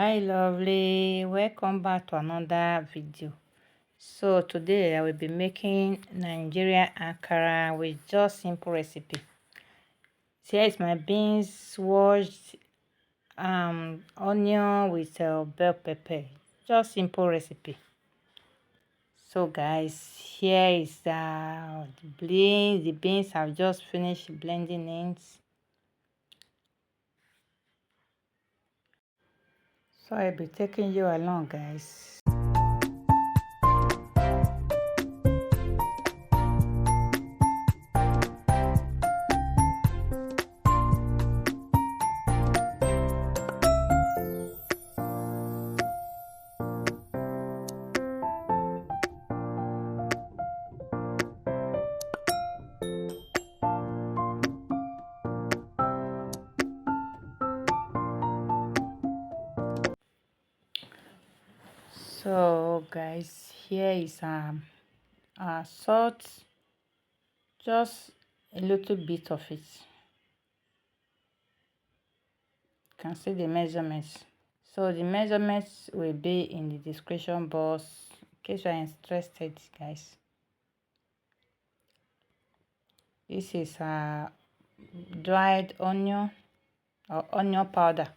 Hi lovely, welcome back to another video. So today I will be making Nigerian Akara with just simple recipe. Here is my beans washed, onion with bell pepper, just simple recipe. So guys, here is the beans I've just finished blending in. So I'll be taking you along guys. So guys, here is salt, just a little bit of it. You can see the measurements. So the measurements will be in the description box in case you are interested guys. This is dried onion or onion powder,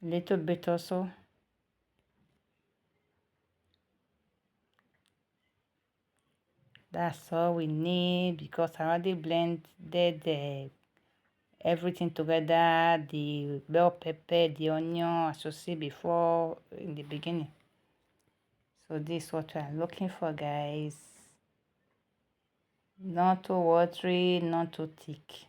a little bit also. That's all we need because I already blended everything together, the bell pepper, the onion, as you see before in the beginning. So this is what I'm looking for guys. Not too watery, not too thick.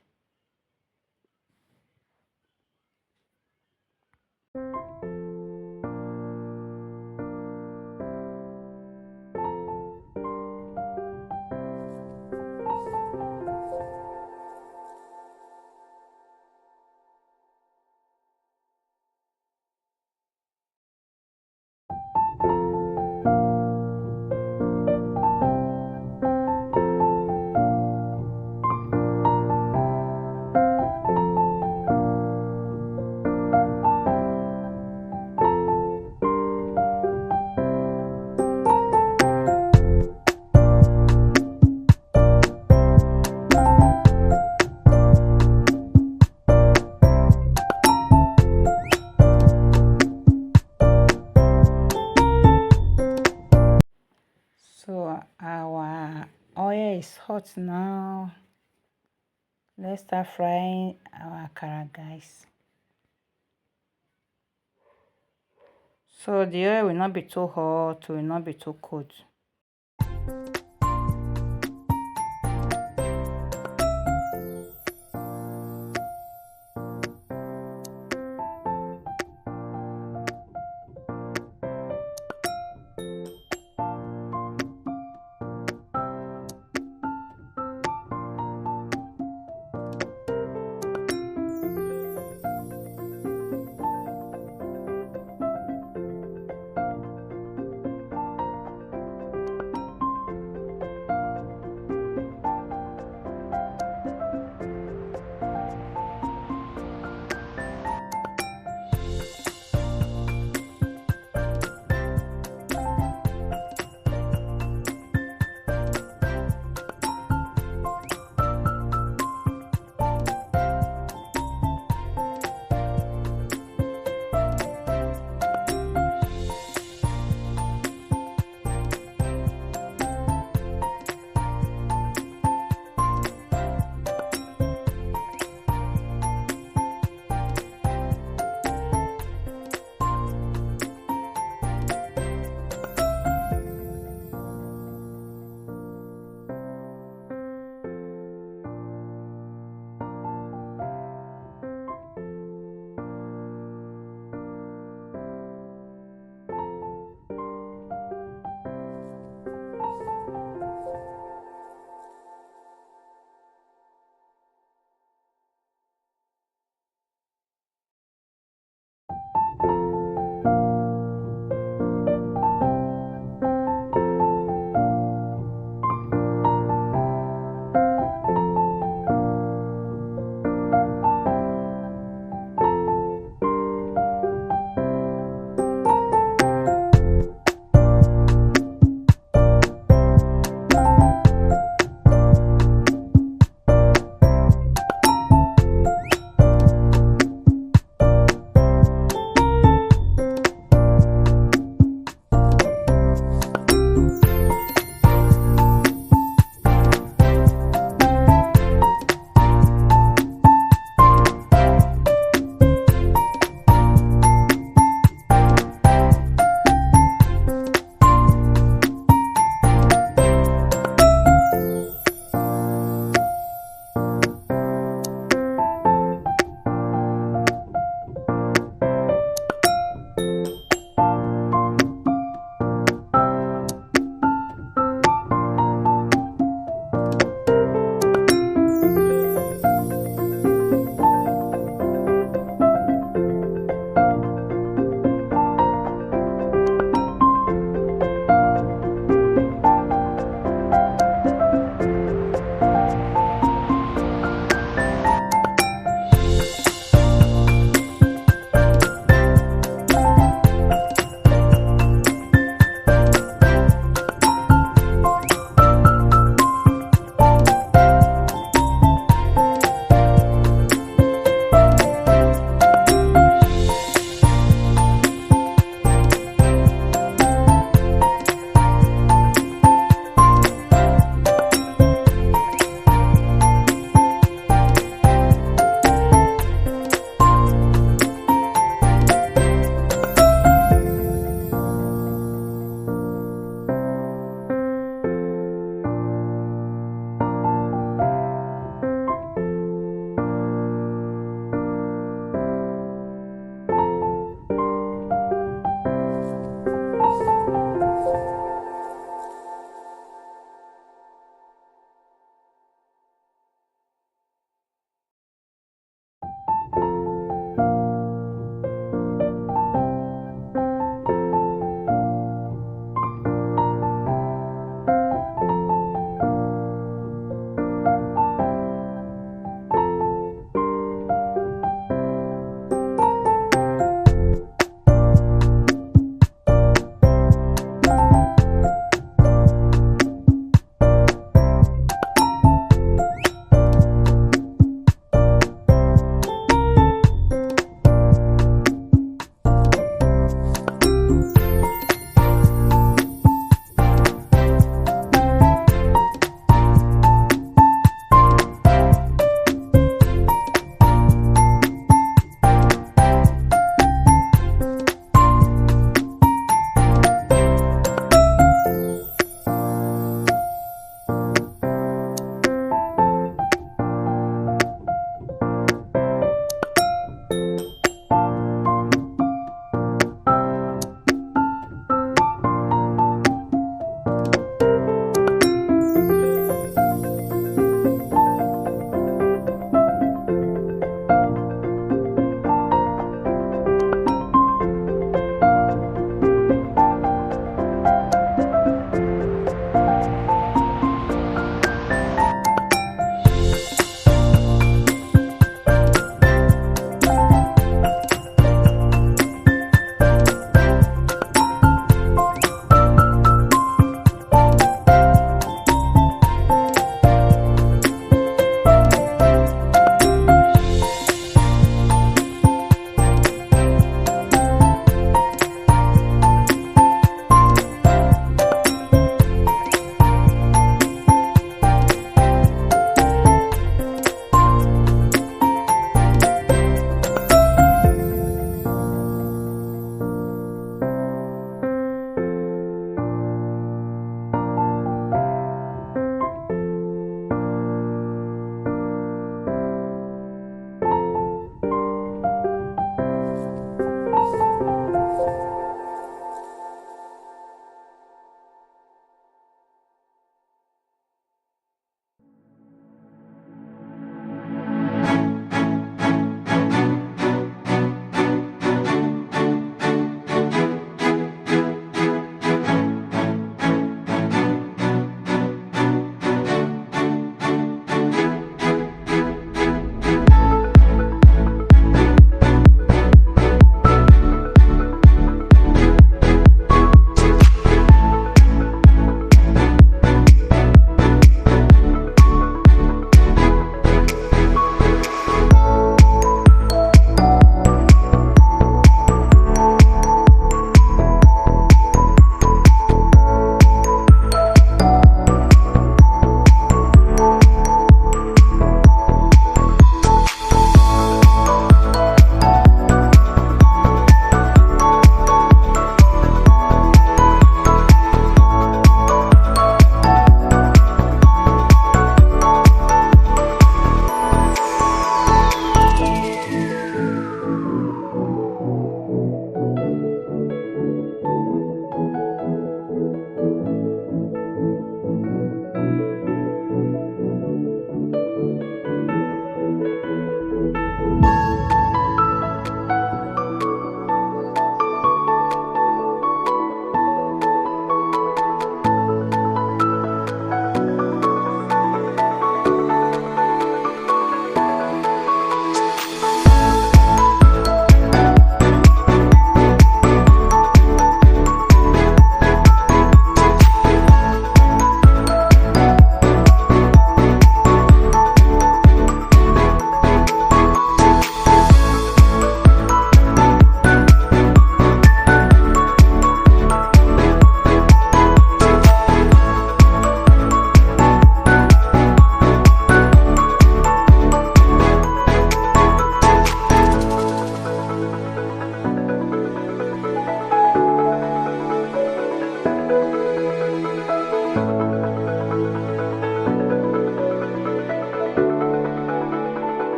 So our oil is hot now. Let's start frying our akara guys. So the oil will not be too hot, will not be too cold.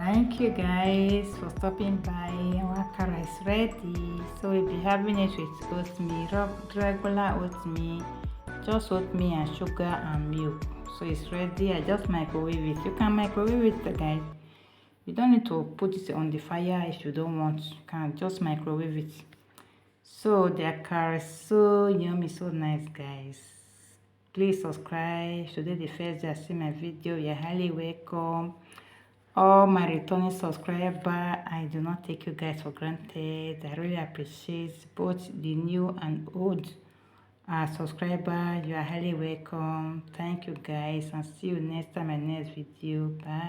Thank you guys for stopping by. Our akara is ready. So we'll be having it with oatmeal, regular oatmeal, just oatmeal and sugar and milk. So it's ready. I just microwave it. You can microwave it, guys. You don't need to put it on the fire if you don't want. You can just microwave it. So the akara is so yummy, so nice, guys. Please subscribe. Today the first day I see my video, you're highly welcome. All my returning subscriber, I do not take you guys for granted. I really appreciate both the new and old subscriber. You are highly welcome. Thank you guys, and see you next time in my next video. Bye.